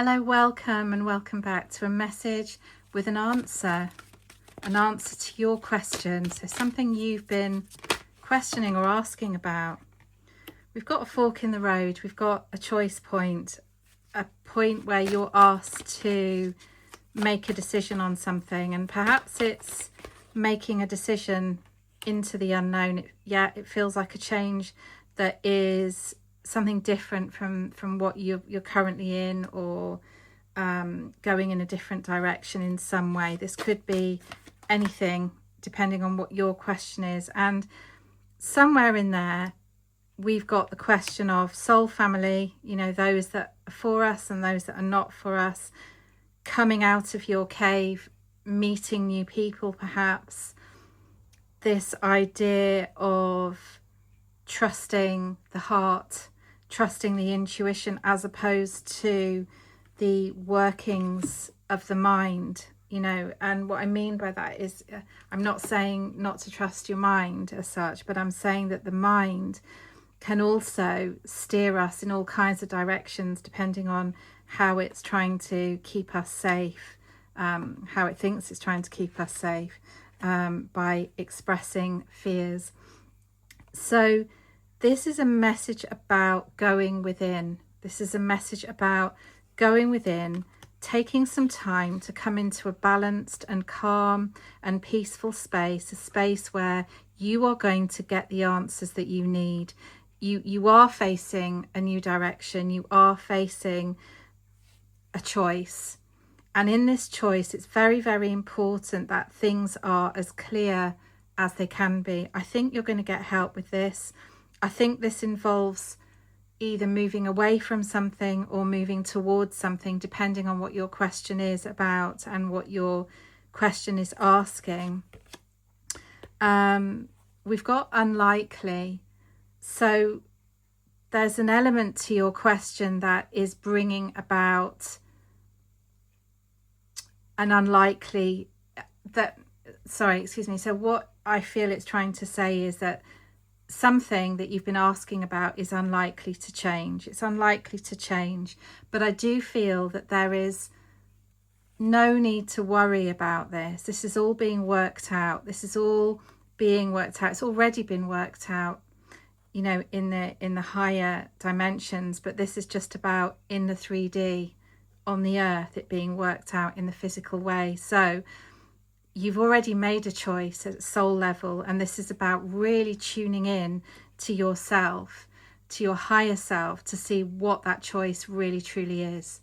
Hello, welcome and welcome back to a message with an answer to your question. So something you've been questioning or asking about. We've got a fork in the road. We've got a choice point, a point where you're asked to make a decision on something, and perhaps it's making a decision into the unknown. It feels like a change that is something different from what you're currently in, or going in a different direction in some way. This could be anything depending on what your question is, and somewhere in there we've got the question of soul family, those that are for us and those that are not for us, coming out of your cave, meeting new people, perhaps this idea of trusting the heart, trusting the intuition, as opposed to the workings of the mind, and what I mean by that is, I'm not saying not to trust your mind as such, but I'm saying that the mind can also steer us in all kinds of directions depending on how it's trying to keep us safe, how it thinks it's trying to keep us safe, by expressing fears. So this is a message about going within. This is a message about going within, taking some time to come into a balanced and calm and peaceful space, a space where you are going to get the answers that you need. You are facing a new direction. You are facing a choice. And in this choice, it's very, very important that things are as clear as they can be. I think you're going to get help with this. I think this involves either moving away from something or moving towards something, depending on what your question is about and what your question is asking. We've got unlikely. So there's an element to your question that is bringing about an unlikely, so what I feel it's trying to say is that something that you've been asking about is unlikely to change. It's unlikely to change, but I do feel that there is no need to worry about this. This is all being worked out. This is all being worked out. It's already been worked out, in the higher dimensions, but this is just about in the 3D on the earth, it being worked out in the physical way. So you've already made a choice at soul level, and this is about really tuning in to yourself, to your higher self, to see what that choice really truly is.